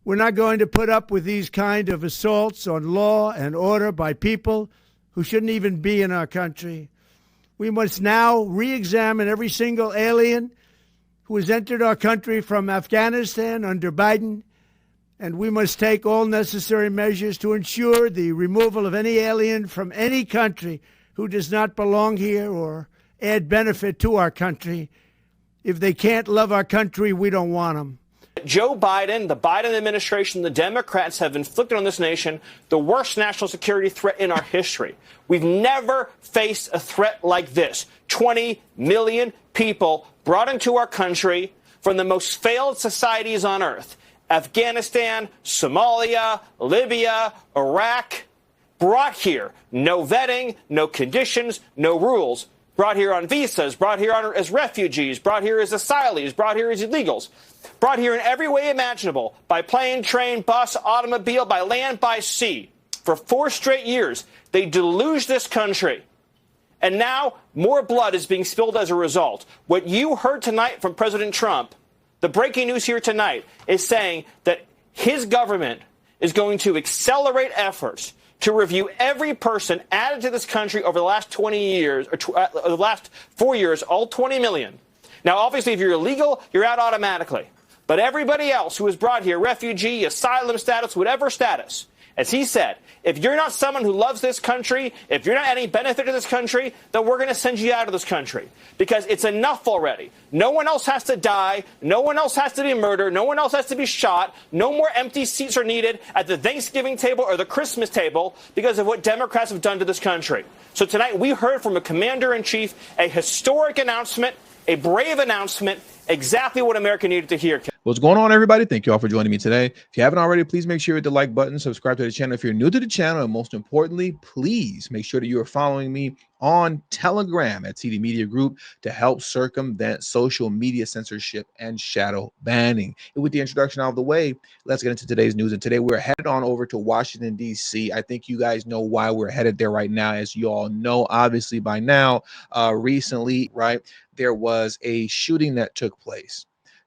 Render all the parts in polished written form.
We're not going to put up with these kind of assaults on law and order by people who shouldn't even be in our country. We must now re-examine every single alien who has entered our country from Afghanistan under Biden, and we must take all necessary measures to ensure the removal of any alien from any country who does not belong here or add benefit to our country. If they can't love our country, we don't want them. Joe Biden, the Biden administration, the Democrats have inflicted on this nation the worst national security threat in our history. We've never faced a threat like this. 20 million people brought into our country from the most failed societies on earth. Afghanistan, Somalia, Libya, Iraq, brought here. No vetting, no conditions, no rules. Brought here on visas, brought here as refugees, brought here as asylees, brought here as illegals. Brought here in every way imaginable, by plane, train, bus, automobile, by land, by sea. For 4 straight years, they deluged this country. And now more blood is being spilled as a result. What you heard tonight from President Trump, the breaking news here tonight, is saying that his government is going to accelerate efforts to review every person added to this country over the last 20 years, or the last 4 years, all 20 million. Now, obviously, if you're illegal, you're out automatically. But everybody else who was brought here, refugee, asylum status, whatever status, as he said, if you're not someone who loves this country, if you're not any benefit to this country, then we're going to send you out of this country. Because it's enough already. No one else has to die. No one else has to be murdered. No one else has to be shot. No more empty seats are needed at the Thanksgiving table or the Christmas table because of what Democrats have done to this country. So tonight we heard from a commander-in-chief a historic announcement, a brave announcement, exactly what America needed to hear. What's going on, everybody? Thank you all for joining me today. If you haven't already, please make sure you hit the like button, subscribe to the channel if you're new to the channel, and most importantly, please make sure that you are following me on Telegram at TD Media Group to help circumvent social media censorship and shadow banning. And with the introduction out of the way, let's get into today's news. And today we're headed on over to Washington, D.C. I think you guys know why we're headed there right now. As you all know, obviously by now, recently, right, there was a shooting that took place,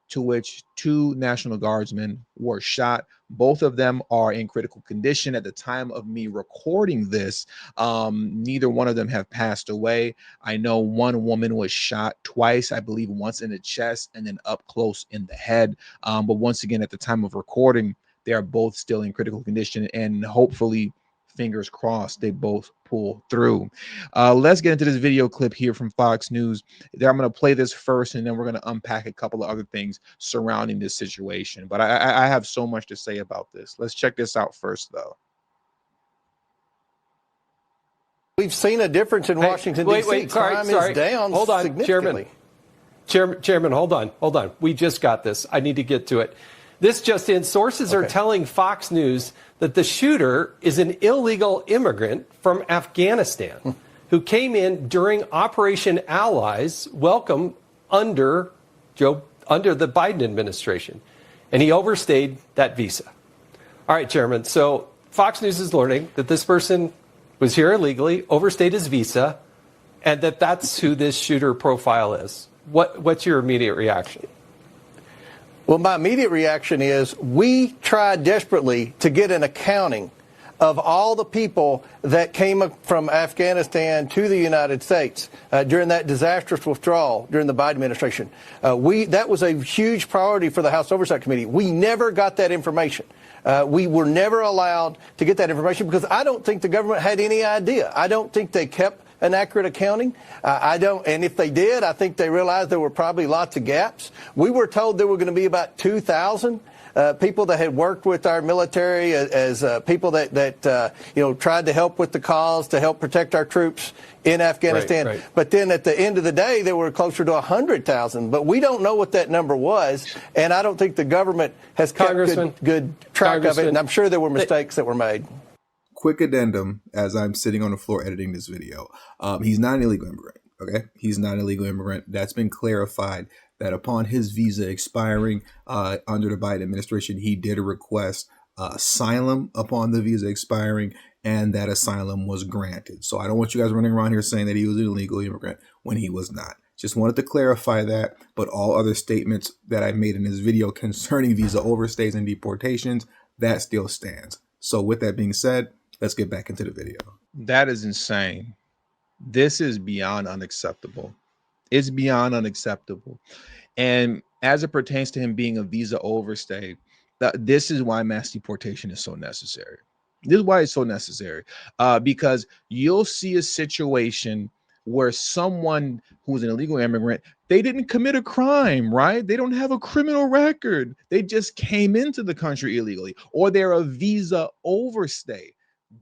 to which 2 National Guardsmen were shot. Both of them are in critical condition at the time of me recording this. Neither one of them have passed away. I know one woman was shot twice, I believe once in the chest and then up close in the head. But once again, at the time of recording, they are both still in critical condition, and hopefully, fingers crossed, they both pull through. Let's get into this video clip here from Fox News. I'm going to play this first, and then we're going to unpack a couple of other things surrounding this situation. But I have so much to say about this. Let's check this out first, though. We've seen a difference in Washington, D.C. Crime is down significantly. Chairman, hold on. We just got this. I need to get to it. This just in, sources are telling Fox News that the shooter is an illegal immigrant from Afghanistan who came in during Operation Allies, welcome under the Biden administration, and he overstayed that visa. All right, Chairman, so Fox News is learning that this person was here illegally, overstayed his visa, and that's who this shooter profile is. What's your immediate reaction? Well, my immediate reaction is we tried desperately to get an accounting of all the people that came from Afghanistan to the United States during that disastrous withdrawal during the Biden administration. That was a huge priority for the House Oversight Committee. We never got that information. We were never allowed to get that information because I don't think the government had any idea. I don't think they kept an accurate accounting. And if they did, I think they realized there were probably lots of gaps. We were told there were going to be about 2,000 people that had worked with our military as people that tried to help with the cause, to help protect our troops in Afghanistan. Right. But then at the end of the day, there were closer to 100,000. But we don't know what that number was, and I don't think the government has kept good track of it, and I'm sure there were mistakes that were made. Quick addendum as I'm sitting on the floor editing this video. He's not an illegal immigrant, okay? He's not an illegal immigrant. That's been clarified that upon his visa expiring under the Biden administration, he did request asylum upon the visa expiring, and that asylum was granted. So I don't want you guys running around here saying that he was an illegal immigrant when he was not. Just wanted to clarify that, but all other statements that I made in this video concerning visa overstays and deportations, that still stands. So with that being said, let's get back into the video. That is insane. This is beyond unacceptable. It's beyond unacceptable. And as it pertains to him being a visa overstay, this is why mass deportation is so necessary. This is why it's so necessary, because you'll see a situation where someone who's an illegal immigrant, they didn't commit a crime, right? They don't have a criminal record. They just came into the country illegally, or they're a visa overstay.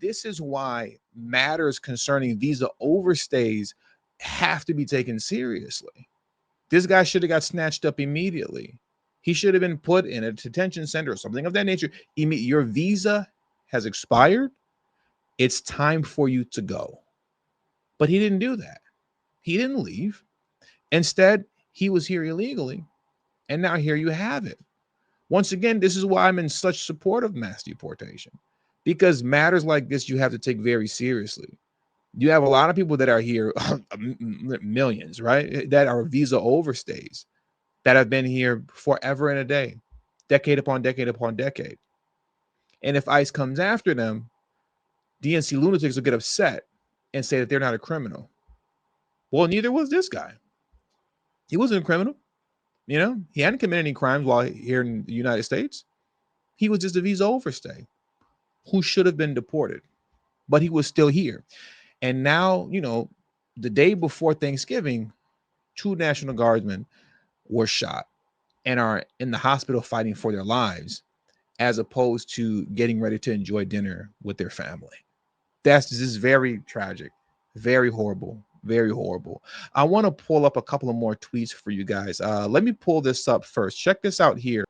This is why matters concerning visa overstays have to be taken seriously. This guy should have got snatched up immediately. He should have been put in a detention center or something of that nature. Your visa has expired. It's time for you to go. But he didn't do that. He didn't leave. Instead, he was here illegally. And now here you have it. Once again, this is why I'm in such support of mass deportation, because matters like this you have to take very seriously. You have a lot of people that are here, millions, right? That are visa overstays, that have been here forever and a day, decade upon decade upon decade. And if ICE comes after them, DNC lunatics will get upset and say that they're not a criminal. Well, neither was this guy. He wasn't a criminal. You know, he hadn't committed any crimes while here in the United States. He was just a visa overstay who should have been deported, but he was still here. And now, you know, the day before Thanksgiving, 2 National Guardsmen were shot and are in the hospital fighting for their lives, as opposed to getting ready to enjoy dinner with their family. This is very tragic, very horrible, very horrible. I want to pull up a couple of more tweets for you guys. Let me pull this up first. Check this out here.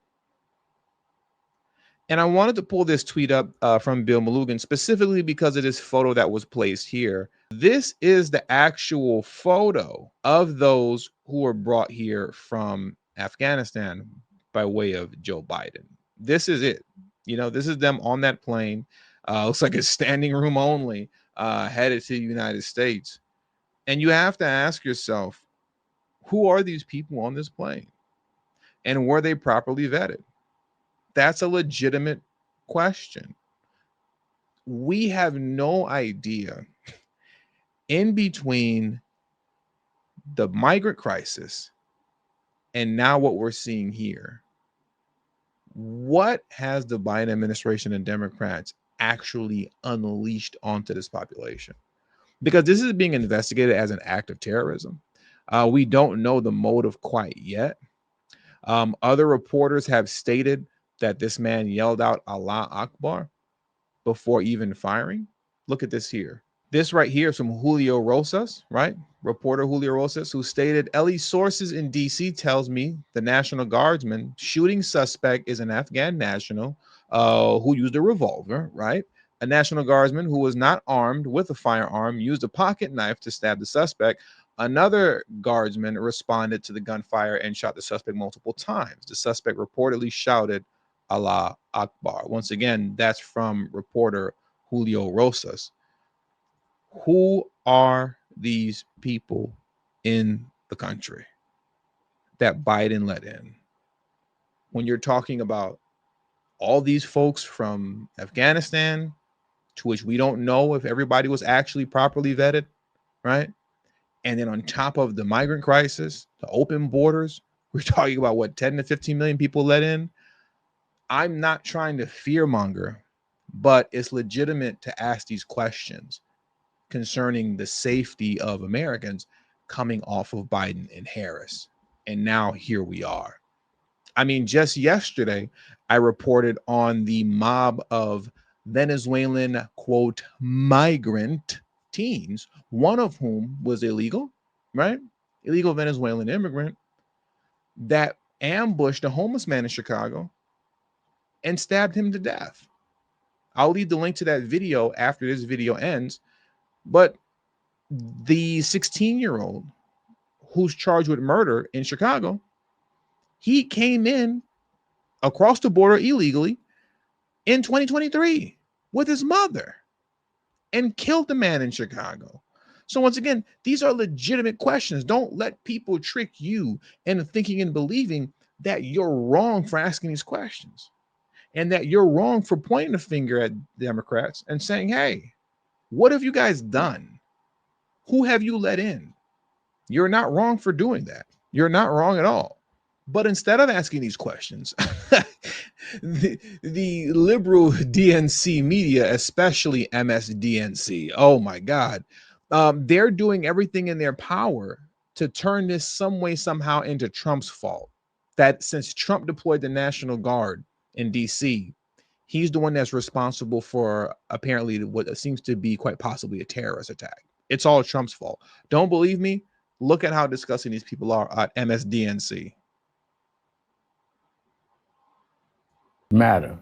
And I wanted to pull this tweet up from Bill Malugan specifically because of this photo that was placed here. This is the actual photo of those who were brought here from Afghanistan by way of Joe Biden. This is it. You know, this is them on that plane. Looks like it's standing room only, headed to the United States. And you have to ask yourself, who are these people on this plane? And were they properly vetted? That's a legitimate question. We have no idea, in between the migrant crisis and now what we're seeing here, what has the Biden administration and Democrats actually unleashed onto this population? Because this is being investigated as an act of terrorism. We don't know the motive quite yet. Other reporters have stated that this man yelled out Allah Akbar before even firing. Look at this here. This right here is from Julio Rosas, right? Reporter Julio Rosas, who stated, LE sources in DC tells me the National Guardsman shooting suspect is an Afghan national who used a revolver, right? A National Guardsman who was not armed with a firearm used a pocket knife to stab the suspect. Another guardsman responded to the gunfire and shot the suspect multiple times. The suspect reportedly shouted Allah Akbar. Once again, that's from reporter Julio Rosas. Who are these people in the country that Biden let in? When you're talking about all these folks from Afghanistan, to which we don't know if everybody was actually properly vetted, right? And then on top of the migrant crisis, the open borders, we're talking about what, 10 to 15 million people let in? I'm not trying to fearmonger, but it's legitimate to ask these questions concerning the safety of Americans coming off of Biden and Harris. And now here we are. I mean, just yesterday, I reported on the mob of Venezuelan, quote, migrant teens, one of whom was illegal, right? Illegal Venezuelan immigrant that ambushed a homeless man in Chicago and stabbed him to death. I'll leave the link to that video after this video ends. But the 16-year-old who's charged with murder in Chicago, he came in across the border illegally in 2023 with his mother and killed the man in Chicago. So once again, these are legitimate questions. Don't let people trick you into thinking and believing that you're wrong for asking these questions and that you're wrong for pointing a finger at Democrats and saying, hey, what have you guys done? Who have you let in? You're not wrong for doing that. You're not wrong at all. But instead of asking these questions, the liberal DNC media, especially MSDNC, oh my God, they're doing everything in their power to turn this some way, somehow into Trump's fault. That since Trump deployed the National Guard in DC, he's the one that's responsible for apparently what seems to be quite possibly a terrorist attack. It's all Trump's fault. Don't believe me? Look at how disgusting these people are at MSDNC. Matter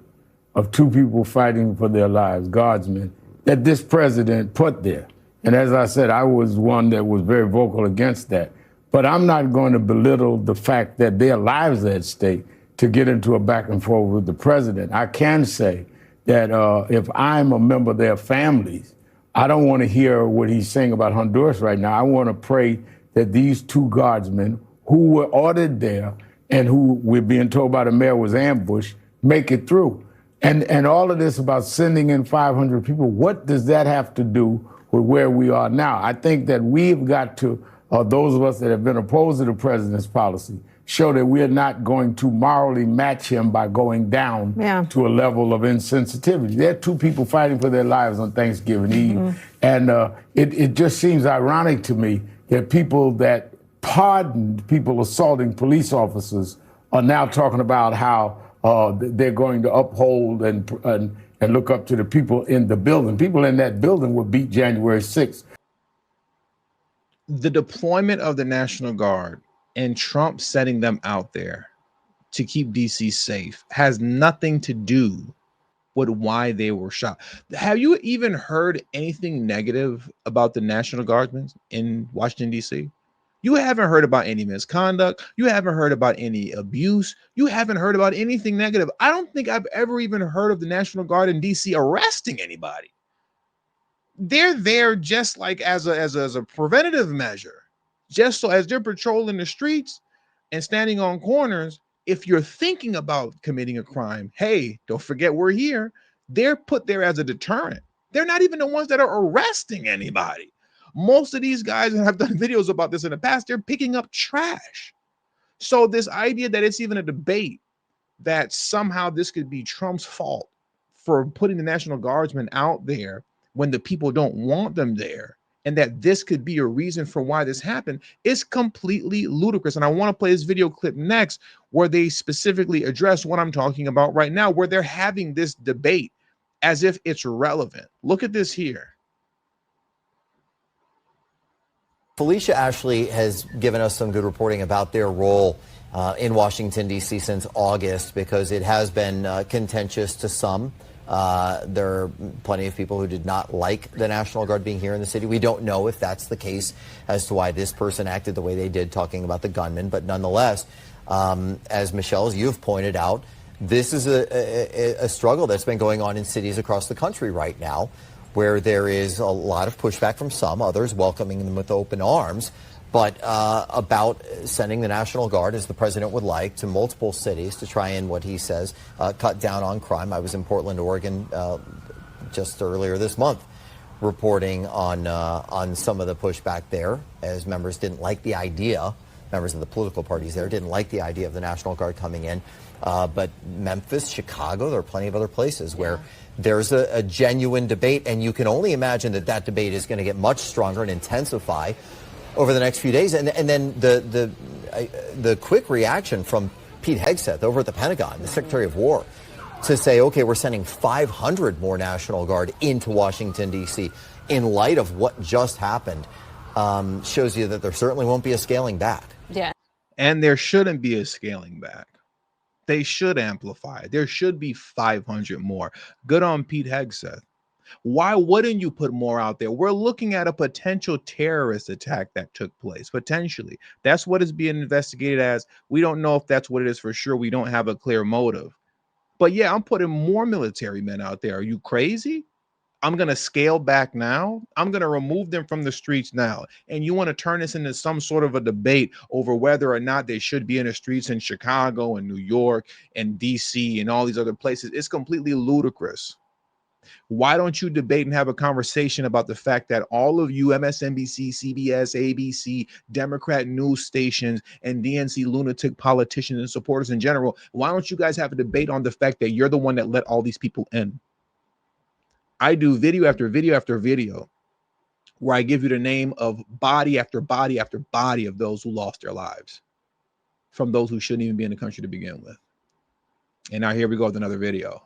of two people fighting for their lives, guardsmen, that this president put there. And as I said, I was one that was very vocal against that. But I'm not going to belittle the fact that their lives are at stake to get into a back and forth with the president. I can say that if I'm a member of their families, I don't want to hear what he's saying about Honduras right now. I want to pray that these two guardsmen who were ordered there and who we're being told by the mayor was ambushed, make it through. And all of this about sending in 500 people, what does that have to do with where we are now? I think that we've got to, those of us that have been opposed to the president's policy, show that we're not going to morally match him by going down to a level of insensitivity. There are two people fighting for their lives on Thanksgiving Eve. And it just seems ironic to me that people that pardoned people assaulting police officers are now talking about how they're going to uphold and look up to the people in the building. People in that building were beat January 6th. The deployment of the National Guard and Trump setting them out there to keep DC safe has nothing to do with why they were shot. Have you even heard anything negative about the National Guardsmen in Washington, DC? You haven't heard about any misconduct. You haven't heard about any abuse. You haven't heard about anything negative. I don't think I've ever even heard of the National Guard in DC arresting anybody. They're there just like as a preventative measure, just so as they're patrolling the streets and standing on corners. If you're thinking about committing a crime, hey, don't forget we're here. They're put there as a deterrent. They're not even the ones that are arresting anybody. Most of these guys, and I've done videos about this in the past, they're picking up trash. So this idea that it's even a debate that somehow this could be Trump's fault for putting the National Guardsmen out there when the people don't want them there, and that this could be a reason for why this happened, is completely ludicrous. And I want to play this video clip next where they specifically address what I'm talking about right now, where they're having this debate as if it's relevant. Look at this here. Felicia Ashley has given us some good reporting about their role in Washington, D.C. since August, because it has been contentious to some. There are plenty of people who did not like the National Guard being here in the city. We don't know if that's the case as to why this person acted the way they did, talking about the gunman. But nonetheless, as Michelle, as you've pointed out, this is a struggle that's been going on in cities across the country right now, where there is a lot of pushback from some, others welcoming them with open arms, but about sending the National Guard, as the president would like, to multiple cities to try and, what he says, cut down on crime. I was in Portland, Oregon, just earlier this month, reporting on some of the pushback there, as members didn't like the idea, members of the political parties there didn't like the idea of the National Guard coming in. But Memphis, Chicago, there are plenty of other places where there's a genuine debate, and you can only imagine that that debate is going to get much stronger and intensify over the next few days. And then the quick reaction from Pete Hegseth over at the Pentagon, the Secretary of War, to say, okay, we're sending 500 more National Guard into Washington, D.C. in light of what just happened, shows you that there certainly won't be a scaling back. Yeah. And there shouldn't be a scaling back. They should amplify. There should be 500 more. Good on Pete Hegseth. Why wouldn't you put more out there? We're looking at a potential terrorist attack that took place, potentially. That's what is being investigated as. We don't know if that's what it is for sure. We don't have a clear motive. But yeah, I'm putting more military men out there. Are you crazy? I'm going to scale back now. I'm going to remove them from the streets now. And you want to turn this into some sort of a debate over whether or not they should be in the streets in Chicago and New York and DC and all these other places. It's completely ludicrous. Why don't you debate and have a conversation about the fact that all of you MSNBC, CBS, ABC, Democrat news stations, and DNC lunatic politicians and supporters in general, why don't you guys have a debate on the fact that you're the one that let all these people in? I do video after video after video where I give you the name of body after body after body of those who lost their lives from those who shouldn't even be in the country to begin with. And now here we go with another video.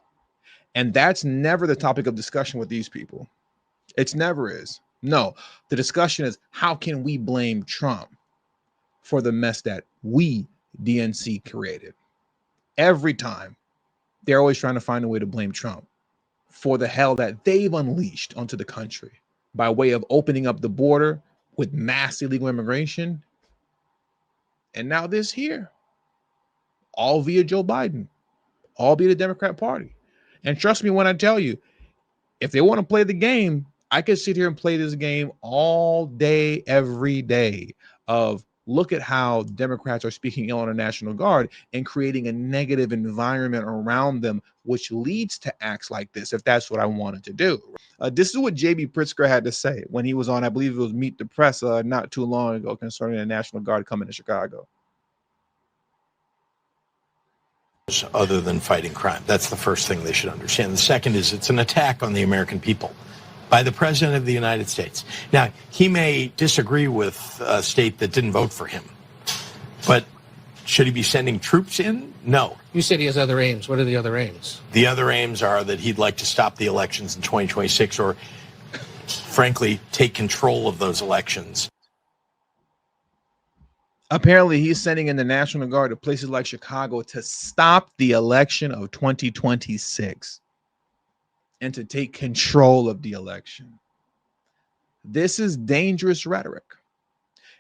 And that's never the topic of discussion with these people. It's never is. No, the discussion is how can we blame Trump for the mess that we, DNC, created? Every time, they're always trying to find a way to blame Trump for the hell that they've unleashed onto the country by way of opening up the border with mass illegal immigration. And now this here, all via Joe Biden, all via the Democrat Party. And trust me when I tell you, if they want to play the game, I could sit here and play this game all day, every day of look at how Democrats are speaking ill on the National Guard and creating a negative environment around them, which leads to acts like this, if that's what I wanted to do. This is what J.B. Pritzker had to say when he was on, I believe it was Meet the Press not too long ago concerning the National Guard coming to Chicago. Other than fighting crime. That's the first thing they should understand. The second is it's an attack on the American people by the President of the United States. Now, he may disagree with a state that didn't vote for him, but should he be sending troops in? No. You said he has other aims. What are the other aims? The other aims are that he'd like to stop the elections in 2026 or, frankly, take control of those elections. Apparently, he's sending in the National Guard to places like Chicago to stop the election of 2026 and to take control of the election. This is dangerous rhetoric.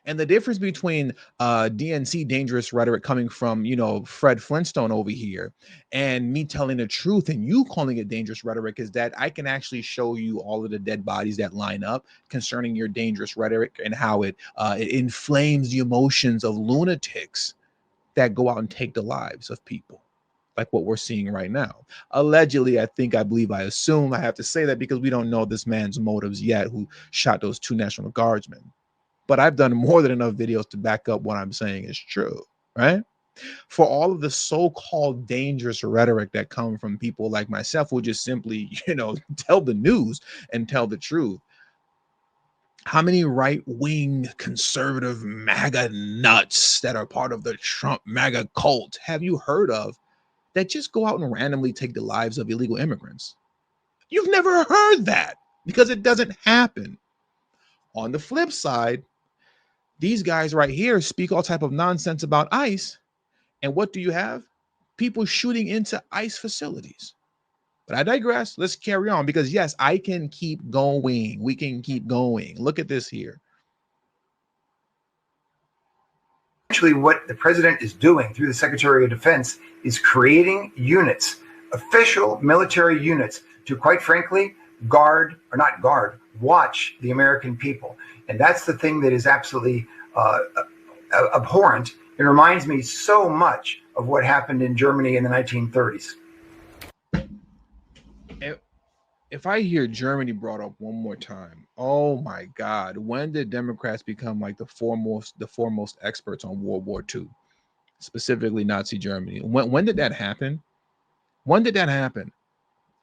And the difference between DNC dangerous rhetoric coming from, Fred Flintstone over here and me telling the truth and you calling it dangerous rhetoric is that I can actually show you all of the dead bodies that line up concerning your dangerous rhetoric and how it inflames the emotions of lunatics that go out and take the lives of people, like what we're seeing right now. Allegedly, I assume I have to say that because we don't know this man's motives yet who shot those 2 National Guardsmen. But I've done more than enough videos to back up what I'm saying is true, right? For all of the so-called dangerous rhetoric that come from people like myself who just simply, tell the news and tell the truth. How many right-wing conservative MAGA nuts that are part of the Trump MAGA cult have you heard of that just go out and randomly take the lives of illegal immigrants? You've never heard that because it doesn't happen. On the flip side, these guys right here speak all type of nonsense about ICE. And what do you have? People shooting into ICE facilities. But I digress. Let's carry on because, yes, I can keep going. We can keep going. Look at this here. Actually, what the president is doing through the Secretary of Defense is creating units, official military units, to, quite frankly, watch the American people. And that's the thing that is absolutely abhorrent. It reminds me so much of what happened in Germany in the 1930s. If I hear Germany brought up one more time, oh my God, when did Democrats become like the foremost experts on World War II, specifically Nazi Germany? When did that happen? When did that happen?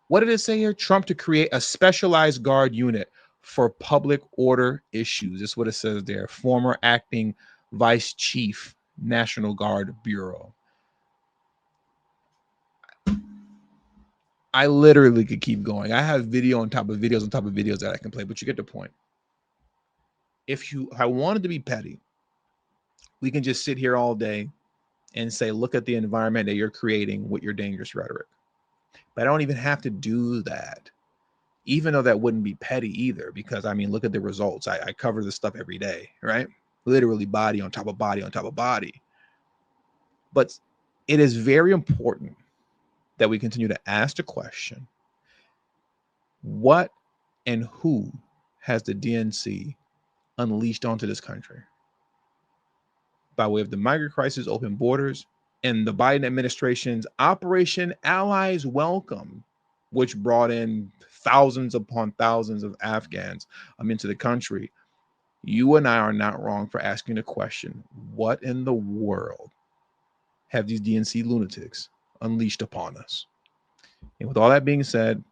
What did it say here? Trump to create a specialized guard unit for public order issues. That's what it says there. Former acting vice chief, National Guard Bureau. I literally could keep going. I have video on top of videos on top of videos that I can play, but you get the point. If I wanted to be petty, we can just sit here all day and say, look at the environment that you're creating with your dangerous rhetoric. But I don't even have to do that, even though that wouldn't be petty either, because look at the results. I cover this stuff every day, right? Literally body on top of body on top of body. But it is very important that we continue to ask the question, what and who has the DNC unleashed onto this country? By way of the migrant crisis, open borders, and the Biden administration's Operation Allies Welcome, which brought in thousands upon thousands of Afghans into the country. You and I are not wrong for asking the question, what in the world have these DNC lunatics unleashed upon us? And with all that being said,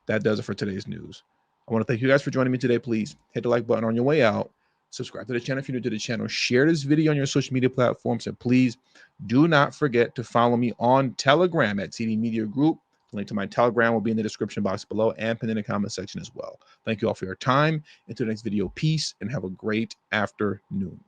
that does it for today's news. I want to thank you guys for joining me today. Please hit the like button on your way out. Subscribe to the channel if you're new to the channel. Share this video on your social media platforms. And please do not forget to follow me on Telegram at TD Media Group. The link to my Telegram will be in the description box below and pinned in the comment section as well. Thank you all for your time. Until the next video, peace and have a great afternoon.